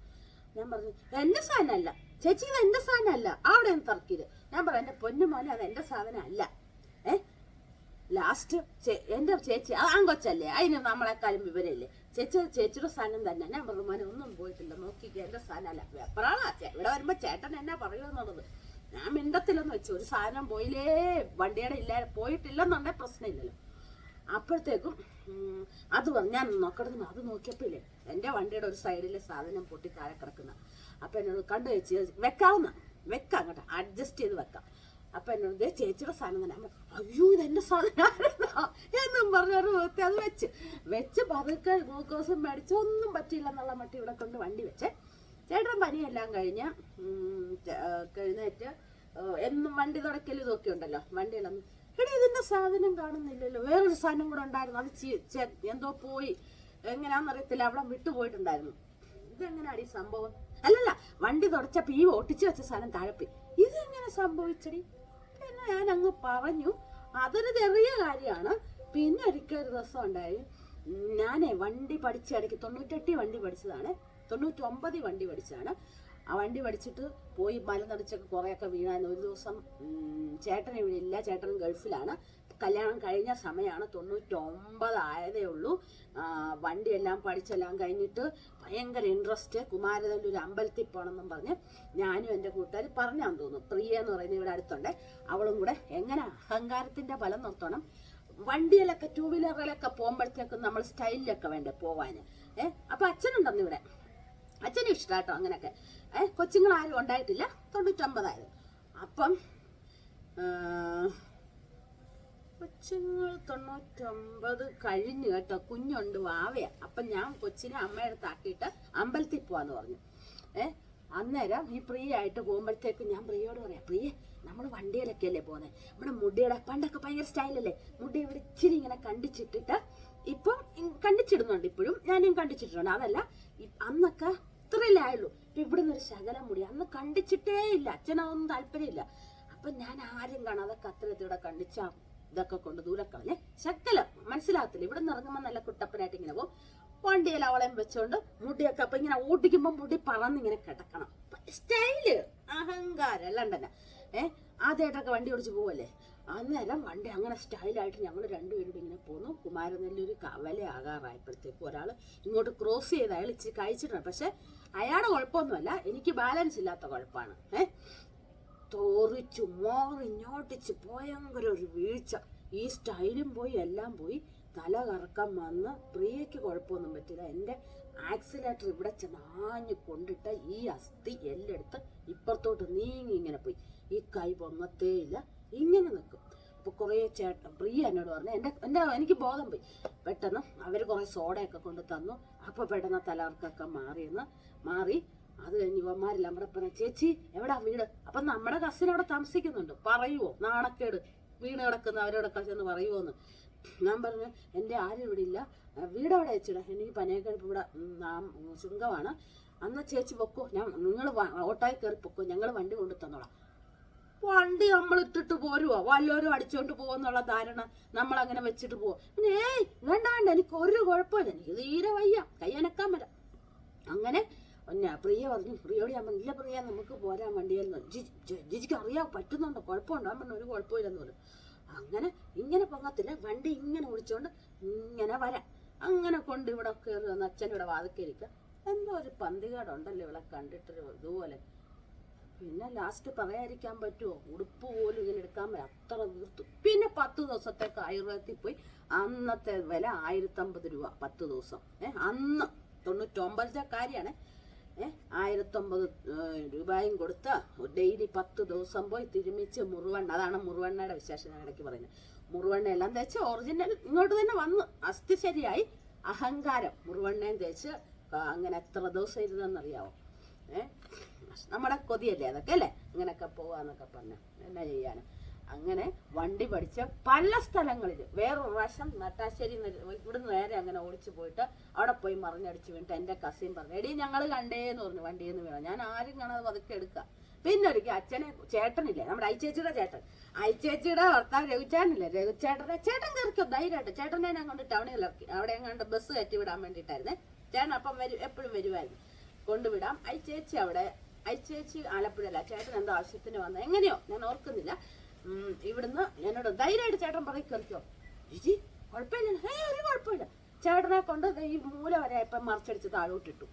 ഞാൻ പറഞ്ഞു, എന്റെ സാധനമല്ല ചേച്ചി, ഇത് എന്റെ സാധനമല്ല. അവിടെ നിന്ന് തർക്കിയത്. ഞാൻ പറഞ്ഞു, എന്റെ പൊന്നു മോനെ, അത് എന്റെ സാധനം അല്ല. ലാസ്റ്റ് എന്റെ ചേച്ചി ആങ്കൊച്ചല്ലേ, അതിന് നമ്മളെക്കാളും വിവരമില്ലേ, ചേച്ചിയുടെ സാധനം തന്നെ. ഞാൻ പറഞ്ഞു, മോനെ ഒന്നും പോയിട്ടില്ല, നോക്കിക്കേ, എന്റെ സാധനമല്ല. എപ്പോഴാണ് ഇവിടെ വരുമ്പോ ചേട്ടൻ എന്നാ പറയുമെന്നുള്ളത് ഞാൻ മിണ്ടത്തില്ലെന്ന് വെച്ചു. ഒരു സാധനം പോയില്ലേ, വണ്ടിയുടെ ഇല്ല, പോയിട്ടില്ലെന്നുണ്ടെ പ്രശ്നമില്ലല്ലോ. അപ്പോഴത്തേക്കും അത് പറഞ്ഞു, ഞാൻ നോക്കണമെന്ന്. അത് നോക്കിയപ്പോയില്ലേ, എന്റെ വണ്ടിയുടെ ഒരു സൈഡിലെ സാധനം പൊട്ടി താഴെ കിടക്കുന്ന. അപ്പൊ എന്നോട് കണ്ടു വെച്ച് വെക്കാം കേട്ടോ, അഡ്ജസ്റ്റ് ചെയ്ത് വെക്കാം. അപ്പൊ എന്നോട് ചേച്ചിയുടെ സാധനം തന്നെ. അയ്യോ, ഇതെന്റെ സാധനമായിരുന്നോ എന്നും പറഞ്ഞൊരു അത് വെച്ച് പതുക്കെ ഗ്ലൂക്കോസും മേടിച്ച് ഒന്നും പറ്റിയില്ല എന്നുള്ള മട്ടി ഇവിടെ കൊണ്ട് വണ്ടി വെച്ചേ. ചേട്ടൻ പനിയെല്ലാം കഴിഞ്ഞേറ്റ് എന്നും വണ്ടി തുടക്കലും ഇതൊക്കെ ഉണ്ടല്ലോ, വണ്ടിയിലൊന്നും ഇതിന്റെ സാധനം കാണുന്നില്ലല്ലോ. വേറൊരു സാധനം കൂടെ ഉണ്ടായിരുന്നു, അത് എന്തോ പോയി, എങ്ങനെയാണെന്നറിയത്തില്ല, അവിടെ വിട്ടുപോയിട്ടുണ്ടായിരുന്നു. ഇതെങ്ങനെയാണ് ഈ സംഭവം? അല്ലല്ല, വണ്ടി തുടച്ചപ്പോ ഈ ഒട്ടിച്ചു വെച്ച സാധനം താഴെപ്പോയി. ഇതെങ്ങനെ സംഭവിച്ചടി? പിന്നെ ഞാൻ അങ്ങ് പറഞ്ഞു, അതൊരു ചെറിയ കാര്യമാണ്. പിന്നെ ഒരിക്കൽ ഒരു ദിവസം ഉണ്ടായി, ഞാനേ വണ്ടി പഠിച്ച ഇടയ്ക്ക് 98 വണ്ടി പഠിച്ചതാണ്, 99 വണ്ടി പഠിച്ചതാണ്. ആ വണ്ടി പഠിച്ചിട്ട് പോയി മലനടിച്ചൊക്കെ കുറേയൊക്കെ വീണായിരുന്നു. ഒരു ദിവസം ചേട്ടൻ ഇവിടെ ഇല്ല, ചേട്ടൻ ഗൾഫിലാണ്. കല്യാണം കഴിഞ്ഞ സമയമാണ്, 99 ആയതേ ഉള്ളൂ. വണ്ടിയെല്ലാം പഠിച്ചെല്ലാം കഴിഞ്ഞിട്ട് ഭയങ്കര ഇൻട്രസ്റ്റ്, കുമാരതൻ്റെ ഒരു അമ്പലത്തിൽ പോകണമെന്നും പറഞ്ഞ് ഞാനും എൻ്റെ കൂട്ടുകാർ പറഞ്ഞാന്ന് തോന്നുന്നു. പ്രിയ എന്ന് പറയുന്നത് ഇവിടെ അടുത്തുണ്ട്, അവളും കൂടെ എങ്ങനെ അഹങ്കാരത്തിന്റെ ഫലം നിർത്തണം. വണ്ടിയിലൊക്കെ 2 വീലറിലൊക്കെ പോകുമ്പോഴത്തേക്കും നമ്മൾ സ്റ്റൈലിലൊക്കെ വേണ്ടേ പോവാന്. അപ്പൊ അച്ഛനുണ്ടെന്ന് ഇവിടെ, അച്ഛനും ഇഷ്ടാട്ടോ അങ്ങനെയൊക്കെ. കൊച്ചുങ്ങളാരും ഉണ്ടായിട്ടില്ല, 99 ആയത്. അപ്പം കൊച്ചുങ്ങൾ 99 കഴിഞ്ഞു കേട്ടോ, കുഞ്ഞുണ്ട്, വാവയാ. അപ്പൊ ഞാൻ കൊച്ചിനെ അമ്മയുടെ താക്കിയിട്ട് അമ്പലത്തിൽ പോവാന്ന് പറഞ്ഞു. അന്നേരം ഈ പ്രിയ ആയിട്ട് പോകുമ്പോഴത്തേക്ക് ഞാൻ പ്രിയോട് പറയാം, പ്രിയ നമ്മൾ വണ്ടിയിലൊക്കെ അല്ലേ പോകുന്നത്, നമ്മുടെ മുടിയുടെ പണ്ടൊക്കെ ഭയങ്കര സ്റ്റൈലല്ലേ, മുടി ഇവിടെ ഇച്ചിരി ഇങ്ങനെ കണ്ടിച്ചിട്ടിട്ട്, ഇപ്പം കണ്ടിച്ചിടുന്നുണ്ട്, ഇപ്പോഴും ഞാനും കണ്ടിച്ചിട്ടുണ്ട്. അതല്ല, അന്നൊക്കെ ഇത്രയല്ലേ ആയുള്ളൂ. ഇപ്പൊ ഇവിടുന്ന് ഒരു ശകലം മുടി അന്ന് കണ്ടിച്ചിട്ടേ ഇല്ല, അച്ഛനൊന്നും താല്പര്യമില്ല. അപ്പൊ ഞാൻ ആരും കാണാതെ കത്തിലത്തിവിടെ കണ്ടിച്ച ഇതൊക്കെ കൊണ്ട് ദൂരക്കളഞ്ഞ് ശക്കലം മനസ്സിലാകത്തില്ല. ഇവിടെ നിന്ന് ഇറങ്ങുമ്പോൾ നല്ല കുട്ടപ്പനായിട്ട് ഇങ്ങനെ പോകും. വണ്ടിയിൽ അവളെയും വെച്ചോണ്ട് മുടിയൊക്കെ അപ്പൊ ഇങ്ങനെ ഓടിക്കുമ്പോ മുടി പറന്നിങ്ങനെ കിടക്കണം. സ്റ്റൈല്, അഹങ്കാരം ലണ്ടന. ആദ്യമായിട്ടൊക്കെ വണ്ടി ഓടിച്ച് പോവല്ലേ. അന്നേരം വണ്ടി അങ്ങനെ സ്റ്റൈലായിട്ട് ഞങ്ങൾ രണ്ടുപേരും ഇങ്ങനെ പോന്നു. കുമാരനെല്ലൂർ കവല ആകാറായപ്പോഴത്തേക്ക് ഒരാൾ ഇങ്ങോട്ട് ക്രോസ് ചെയ്ത് അയാൾ ഇച്ചിരി കഴിച്ചിട്ടുണ്ട്. പക്ഷെ അയാളുടെ കുഴപ്പമൊന്നുമല്ല, എനിക്ക് ബാലൻസ് ഇല്ലാത്ത കുഴപ്പമാണ്. തോറിച്ചു മോറിഞ്ഞോട്ടിച്ച് ഭയങ്കര ഒരു വീഴ്ച. ഈ സ്റ്റൈലും പോയി, എല്ലാം പോയി, തല കറക്കം വന്ന്. പ്രിയയ്ക്ക് കുഴപ്പമൊന്നും പറ്റില്ല. എൻ്റെ ആക്സിലേറ്റർ ഇവിടെ ചെന്നാഞ്ഞ് കൊണ്ടിട്ട് ഈ അസ്ഥി എല്ലെടുത്ത് ഇപ്പുറത്തോട്ട് നീങ്ങി ഇങ്ങനെ പോയി. ഈ കൈ പൊങ്ങത്തേ ഇല്ല, ഇങ്ങനെ നിൽക്കും. അപ്പോൾ കുറേ ചേട്ടൻ പ്രിയ എന്നോട് പറഞ്ഞു, എനിക്ക് ബോധം പോയി. പെട്ടെന്ന് അവർ കുറേ സോഡയൊക്കെ കൊണ്ട് തന്നു. അപ്പോൾ പെട്ടെന്ന് തലകർക്കൊക്കെ മാറി. അത് കഴിഞ്ഞ് ഇവന്മാരെല്ലാം കൂടെ പറഞ്ഞു, ചേച്ചി എവിടാ വീട്? അപ്പം നമ്മുടെ കസിൻ അവിടെ താമസിക്കുന്നുണ്ട്, പറയുവോ? നാണക്കേട്, വീട് കിടക്കുന്ന അവരോടൊക്കെ ചെന്ന് പറയുമോന്ന്. ഞാൻ പറഞ്ഞു, എൻ്റെ ആരും ഇവിടെ ഇല്ല, വീട് അവിടെ വെച്ചിടാ, എനിക്ക് പനയക്കടുപ്പ് ഇവിടെ ശൃംഗമാണ്. അന്ന് ചേച്ചി പൊക്കോ, നിങ്ങൾ ഓട്ടോയിൽ കയറി പൊക്കോ, ഞങ്ങൾ വണ്ടി കൊണ്ടു തന്നോളാം. വണ്ടി നമ്മൾ ഇട്ടിട്ട് പോരുവോ? വല്ലവരും അടിച്ചോണ്ട് പോവെന്നുള്ള ധാരണ നമ്മളങ്ങനെ വെച്ചിട്ട് പോവും. പിന്നെ വേണ്ട, എനിക്ക് ഒരു കുഴപ്പമില്ല, എനിക്ക് തീരെ വയ്യ, കയ്യനക്കാൻ വരാം. അങ്ങനെ പ്രിയ പറഞ്ഞു, പ്രിയോട് ഞാൻ പറഞ്ഞു, ഇല്ല പ്രിയ നമുക്ക് പോരാൻ വണ്ടിയിൽ ജിജിക്ക് അറിയാൻ പറ്റുന്നുണ്ടോ, കുഴപ്പമുണ്ടോ? ഞാൻ പറഞ്ഞു, ഒരു കുഴപ്പമില്ലെന്ന് പറഞ്ഞു. അങ്ങനെ ഇങ്ങനെ പൊങ്ങത്തില്ല, വണ്ടി ഇങ്ങനെ ഓടിച്ചോണ്ട് ഇങ്ങനെ വരാം. അങ്ങനെ കൊണ്ട് ഇവിടെ കയറി വന്ന് അച്ഛൻ ഇവിടെ വാതിക്കരിക്കുക. എന്തോ ഒരു പന്തികേടുണ്ടല്ലോ ഇവിടെ കണ്ടിട്ടൊരു ഇതുപോലെ. പിന്നെ ലാസ്റ്റ് പറയാതിരിക്കാൻ പറ്റുമോ, ഉടുപ്പ് പോലും ഇങ്ങനെ എടുക്കാൻ പറ്റും, അത്ര തീർത്തു. പിന്നെ 10 ദിവസത്തേക്ക് ആയുർവേദത്തിൽ പോയി. അന്നത്തെ വില 1050 രൂപ 10 ദിവസം. അന്ന് 99 കാര്യമാണ്. 1050 രൂപയും കൊടുത്ത് ഡെയിലി 10 ദിവസം പോയി തിരുമിച്ച് മുറുവെണ്ണ, അതാണ് മുറുവെണ്ണയുടെ വിശേഷം ഞാൻ ഇടയ്ക്ക് പറയുന്നത്. മുറുവെണ്ണ എല്ലാം തേച്ച് ഒറിജിനൽ ഇങ്ങോട്ട് തന്നെ വന്ന് അസ്ഥി ശരിയായി. അഹങ്കാരം മുറുവെണ്ണയും തേച്ച് അങ്ങനെ എത്ര ദിവസം ഇരുന്നെന്നറിയാവോ? നമ്മുടെ കൊതിയല്ലേ അതൊക്കെ അല്ലേ, അങ്ങനെയൊക്കെ പോവാന്നൊക്കെ പറഞ്ഞ എന്നാ ചെയ്യാനും. അങ്ങനെ വണ്ടി പഠിച്ച പല സ്ഥലങ്ങളിൽ. വേറൊരു പ്രാവശ്യം നട്ടാശ്ശേരി ഇവിടുന്ന് നേരെ അങ്ങനെ ഓടിച്ചു പോയിട്ട് അവിടെ പോയി മറിഞ്ഞടിച്ച് വീണിട്ട് എൻ്റെ കസിൻ പറഞ്ഞു, എടീ ഞങ്ങൾ കണ്ടേന്ന് പറഞ്ഞു വണ്ടിയിൽ നിന്ന് വീണ. ഞാൻ ആരും കാണാതെ പതുക്കെ എടുക്കുക. പിന്നെ ഒരിക്കൽ അച്ഛനെ, ചേട്ടനില്ലേ നമ്മുടെ ഐച്ചേച്ചിയുടെ ചേട്ടൻ, ഐച്ചേച്ചിയുടെ ഭർത്താവ് രഘുചേട്ടനില്ലേ, ചേട്ടൻ കയറിക്കോ ധൈര്യമായിട്ട്. ചേട്ടനെ ഞാൻ കൊണ്ട് ടൗണിൽ ഇറക്കി. അവിടെ എങ്ങാണ്ട് ബസ് കയറ്റി വിടാൻ വേണ്ടിയിട്ടായിരുന്നേ. ചേട്ടൻ അപ്പം എപ്പോഴും വരുമായിരുന്നു, കൊണ്ടുവിടാം. ഐച്ചേച്ചി ആലപ്പുഴയല്ല, ചേട്ടൻ എന്തോ ആവശ്യത്തിന് വന്ന എങ്ങനെയോ ഞാൻ ഓർക്കുന്നില്ല. ഇവിടുന്ന് എന്നോട് ധൈര്യമായിട്ട് ചേട്ടൻ പറയും കയറിക്കോ. ജിജി കുഴപ്പമില്ല, ഒരു കുഴപ്പമില്ല. ചേട്ടനെ കൊണ്ട് ഈ മൂല വരെ ഇപ്പം മറിച്ചടിച്ച് താഴോട്ടിട്ടു.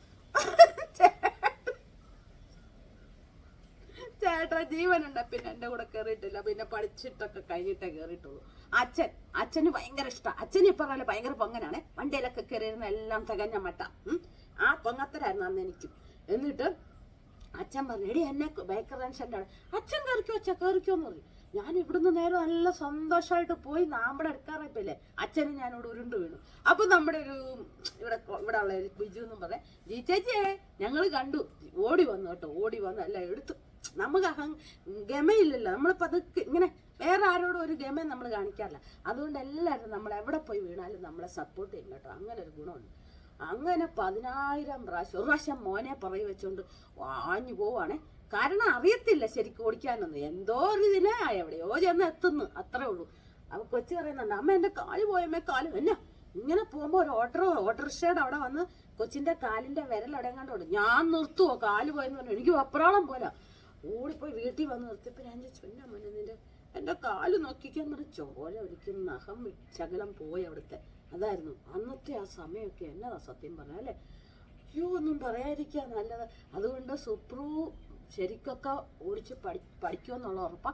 ചേട്ടൻ ജീവനുണ്ട്. പിന്നെ എൻ്റെ കൂടെ കയറിയിട്ടില്ല. പിന്നെ പഠിച്ചിട്ടൊക്കെ കഴിഞ്ഞിട്ടേ കയറിയിട്ടുള്ളൂ. അച്ഛന് ഭയങ്കര ഇഷ്ടമാണ്. അച്ഛന് ഇപ്പം പറഞ്ഞാൽ ഭയങ്കര പൊങ്ങനാണ്. വണ്ടിയിലൊക്കെ കയറിയിരുന്ന എല്ലാം തികഞ്ഞ മട്ട. ആ പൊങ്ങത്തരായിരുന്നു അന്ന് എനിക്കും. എന്നിട്ട് അച്ഛൻ പറഞ്ഞു, എടി എന്നെ ബേക്കർ ജംഗ്ഷൻ്റെ അവിടെ. അച്ഛൻ കയറിക്കോന്ന് പറഞ്ഞു. ഞാൻ ഇവിടുന്ന് നേരെ നല്ല സന്തോഷമായിട്ട് പോയി നാമ്പടെ എടുക്കാറായിപ്പല്ലേ അച്ഛനും ഞാനിവിടെ ഉരുണ്ട് വീണു. അപ്പൊ നമ്മുടെ ഒരു ഇവിടെ ഉള്ള ബിജു എന്നും പറഞ്ഞ ജി ചേച്ചിയെ ഞങ്ങൾ കണ്ടു, ഓടി വന്നു കേട്ടോ. ഓടി വന്നു എല്ലാം എടുത്തു. നമുക്ക് ഗമയില്ലല്ലോ, നമ്മളിപ്പോൾ അത് ഇങ്ങനെ വേറെ ആരോടും ഒരു ഗമയും നമ്മൾ കാണിക്കാറില്ല. അതുകൊണ്ട് എല്ലാവരും നമ്മൾ എവിടെ പോയി വീണാലും നമ്മളെ സപ്പോർട്ട് ചെയ്യും കേട്ടോ. അങ്ങനെ ഒരു ഗുണമുണ്ട്. അങ്ങനെ 10,000 പ്രാവശ്യം ഒരു പ്രാവശ്യം മോനെ പുറകെ വെച്ചുകൊണ്ട് വാഞ്ഞു പോവാണേ. കാരണം അറിയത്തില്ല ശരിക്കും ഓടിക്കാനൊന്നും. എന്തോ ഒരു ഇതിനെ എവിടെയോ ചെന്ന് എത്തുന്നു, അത്രേ ഉള്ളൂ. അപ്പൊ കൊച്ചു പറയുന്നുണ്ട്, അമ്മ എൻ്റെ കാല് പോയമ്മേ കാല്. എന്നാ ഇങ്ങനെ പോകുമ്പോൾ ഒരു ഓട്ടോറിക്ഷയുടെ അവിടെ വന്ന് കൊച്ചിന്റെ കാലിന്റെ വിരൽ എങ്ങാണ്ടോട്. ഞാൻ നിർത്തുവോ കാല് പോയെന്ന് പറഞ്ഞു. എനിക്ക് വെപ്രാളം പോലെ ഓടിപ്പോയി വീട്ടിൽ വന്ന് നിർത്തിയപ്പോ ഞാൻ ചോദിച്ചു, എന്നാ മോനെ എൻ്റെ കാല് നോക്കിക്കാൻ പറഞ്ഞ ചോര ഒരിക്കലും നഖം ശകലം പോയി അവിടുത്തെ. അതായിരുന്നു അന്നത്തെ ആ സമയമൊക്കെ. എന്നതാ സത്യം പറഞ്ഞ അല്ലേ. അയ്യോ ഒന്നും പറയാതിരിക്കുക നല്ലത്. അതുകൊണ്ട് സുപ്രു ശരിക്കൊക്കെ ഓടിച്ച് പഠിക്കുമെന്നുള്ള ഉറപ്പാ.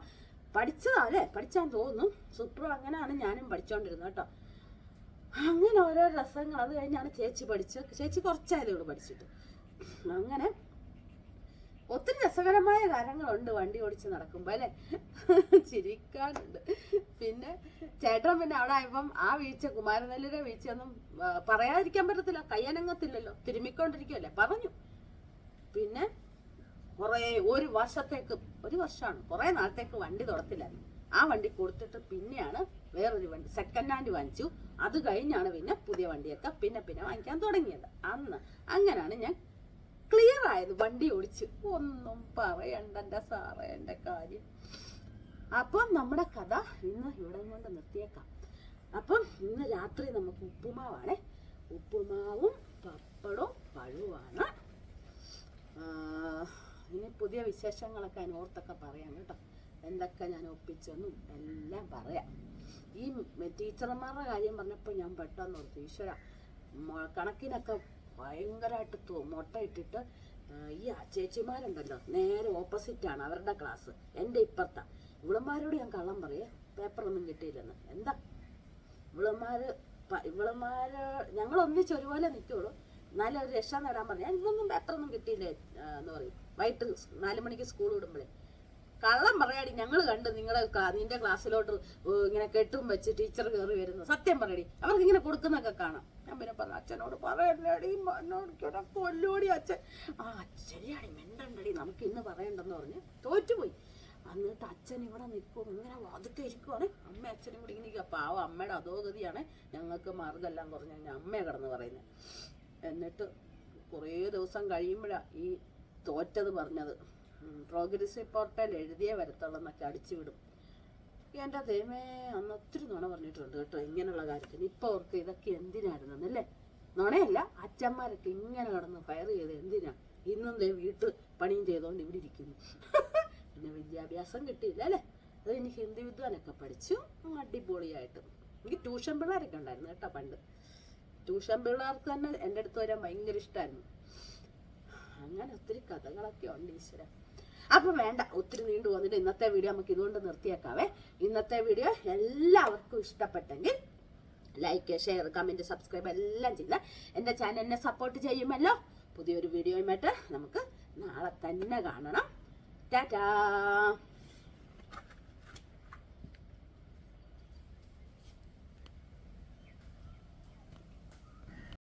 പഠിച്ചതാ അല്ലേ, പഠിച്ചാന്ന് തോന്നുന്നു. സുപ്രു അങ്ങനെയാണ് ഞാനും പഠിച്ചോണ്ടിരുന്നത് കേട്ടോ. അങ്ങനെ ഓരോ രസങ്ങൾ. അത് കഴിഞ്ഞാണ് ചേച്ചി പഠിച്ചത്. ചേച്ചി കുറച്ചായതേ ഉള്ളൂ പഠിച്ചിട്ട്. അങ്ങനെ ഒത്തിരി രസകരമായ കാര്യങ്ങളുണ്ട് വണ്ടി ഓടിച്ച് നടക്കുമ്പോ അല്ലെ, ചിരിക്കാനുണ്ട്. പിന്നെ ചേട്ടൻ പിന്നെ അവിടെ ആയപ്പം ആ വീഴ്ച, കുമാരനെല്ലിയുടെ വീഴ്ചയൊന്നും പറയാതിരിക്കാൻ പറ്റത്തില്ല. കയ്യനങ്ങത്തില്ലല്ലോ, തിരുമ്മിക്കൊണ്ടിരിക്കുവല്ലേ, പറഞ്ഞു. പിന്നെ ഒരു വർഷമാണ് കുറെ നാളത്തേക്ക് വണ്ടി തുടത്തില്ലായിരുന്നു. ആ വണ്ടി കൊടുത്തിട്ട് പിന്നെയാണ് വേറൊരു വണ്ടി സെക്കൻഡ് ഹാൻഡ് വാങ്ങിച്ചു. അത് കഴിഞ്ഞാണ് പിന്നെ പുതിയ വണ്ടിയൊക്കെ പിന്നെ വാങ്ങിക്കാൻ തുടങ്ങിയത്. അങ്ങനെയാണ് ഞാൻ ക്ലിയർ ആയത് വണ്ടി ഓടിച്ച്. ഒന്നും പറയണ്ട എൻ്റെ സാറേ എൻ്റെ കാര്യം. അപ്പം നമ്മുടെ കഥ ഇന്ന് ഇവിടെ കൊണ്ട് നിർത്തിയേക്കാം. അപ്പം ഇന്ന് രാത്രി നമുക്ക് ഉപ്പുമാവാണേ. ഉപ്പുമാവും പപ്പടവും പഴവുമാണ്. ഇനി പുതിയ വിശേഷങ്ങളൊക്കെ അതിനോർത്തൊക്കെ പറയാം കേട്ടോ. എന്തൊക്കെ ഞാൻ ഒപ്പിച്ചെന്നും എല്ലാം പറയാം. ഈ ടീച്ചർമാരുടെ കാര്യം പറഞ്ഞപ്പോൾ ഞാൻ പെട്ടെന്ന് ഓർത്തു, ഈശ്വര കണക്കിനൊക്കെ ഭയങ്കരമായിട്ട് മുട്ട ഇട്ടിട്ട് ഈ ചേച്ചിമാരുണ്ടല്ലോ നേരെ ഓപ്പോസിറ്റാണ് അവരുടെ ക്ലാസ്. എൻ്റെ ഇപ്പുറത്താ. ഇവളന്മാരോട് ഞാൻ കള്ളം പറയേ, പേപ്പറൊന്നും കിട്ടിയില്ലെന്ന്. എന്താ ഇവളന്മാര് ഞങ്ങൾ ഒന്നിച്ച് ഒരുപോലെ നിൽക്കുള്ളൂ. എന്നാലും ഒരു രക്ഷ നേടാൻ പറഞ്ഞു. ഞാൻ ഇന്നൊന്നും പേപ്പറൊന്നും കിട്ടിയില്ലേ എന്ന് പറയും. വൈകിട്ട് 4 മണിക്ക് സ്കൂൾ വിടുമ്പോഴേ കള്ളം പറയാടി, ഞങ്ങൾ കണ്ട് നിന്റെ ക്ലാസ്സിലോട്ട് ഇങ്ങനെ കെട്ടും വെച്ച് ടീച്ചർ കയറി വരുന്നു. സത്യം പറയടി, അവർക്ക് ഇങ്ങനെ കൊടുക്കുന്നൊക്കെ കാണാം. ഞാൻ പിന്നെ പറഞ്ഞു, അച്ഛനോട് പറയണ്ടടി, എന്നോട് കൊല്ലോടി അച്ഛൻ. ശരിയാടി മിണ്ടണ്ടടി, നമുക്ക് ഇന്ന് പറയണ്ടെന്ന് പറഞ്ഞ് തോറ്റുപോയി. എന്നിട്ട് അച്ഛൻ ഇവിടെ നിൽക്കും, ഇങ്ങനെ വാതൊക്കെ ഇരിക്കുവാണ്. അമ്മ അച്ഛനും കൂടി ഇങ്ങനെ നിൽക്കുക. പാവം അമ്മയുടെ അധോഗതിയാണ്. ഞങ്ങൾക്ക് മാർഗ്ഗമെല്ലാം കുറഞ്ഞു കഴിഞ്ഞാൽ അമ്മയെ കിടന്ന് പറയുന്നത്. എന്നിട്ട് കുറേ ദിവസം കഴിയുമ്പോഴാണ് ഈ തോറ്റത് പറഞ്ഞത്. പ്രോഗ്രസ് റിപ്പോർട്ടിൽ എഴുതിയേ വരത്തുള്ളൂ എന്നൊക്കെ അടിച്ചു വിടും. എൻ്റെ ദൈവമേ, അന്ന് ഒത്തിരി നുണ പറഞ്ഞിട്ടുണ്ട് കേട്ടോ ഇങ്ങനെയുള്ള കാര്യത്തിന്. ഇപ്പം അവർക്ക് ഇതൊക്കെ എന്തിനായിരുന്നല്ലേ? നുണയല്ല, അച്ഛന്മാരൊക്കെ ഇങ്ങനെ കിടന്ന് ഫയർ ചെയ്ത് എന്തിനാ? ഇന്നും വീട്ടു പണിയും ചെയ്തുകൊണ്ട് ഇവിടെ ഇരിക്കുന്നു. പിന്നെ വിദ്യാഭ്യാസം കിട്ടിയില്ല അല്ലേ. അത് ഇനി ഹിന്ദി വിദ്വാനൊക്കെ പഠിച്ചു അടിപൊളിയായിട്ട്. എനിക്ക് ട്യൂഷൻ പിള്ളേരൊക്കെ ഉണ്ടായിരുന്നു കേട്ടോ പണ്ട്. ട്യൂഷൻ പിള്ളേർക്ക് തന്നെ എൻ്റെ അടുത്ത് വരാൻ ഭയങ്കര ഇഷ്ടമായിരുന്നു. അങ്ങനെ ഒത്തിരി കഥകളൊക്കെ ഉണ്ട് ഈശ്വര. അപ്പം വേണ്ട, ഒത്തിരി നീണ്ടു പോകുന്നിട്ട് ഇന്നത്തെ വീഡിയോ നമുക്ക് ഇതുകൊണ്ട് നിർത്തിയേക്കാവേ. ഇന്നത്തെ വീഡിയോ എല്ലാവർക്കും ഇഷ്ടപ്പെട്ടെങ്കിൽ ലൈക്ക്, ഷെയർ, കമൻറ്റ്, സബ്സ്ക്രൈബ് എല്ലാം ചെയ്ത് എൻ്റെ ചാനലിനെ സപ്പോർട്ട് ചെയ്യുമല്ലോ. പുതിയൊരു വീഡിയോയുമായിട്ട് നമുക്ക് നാളെ തന്നെ കാണണം. ടാറ്റാ.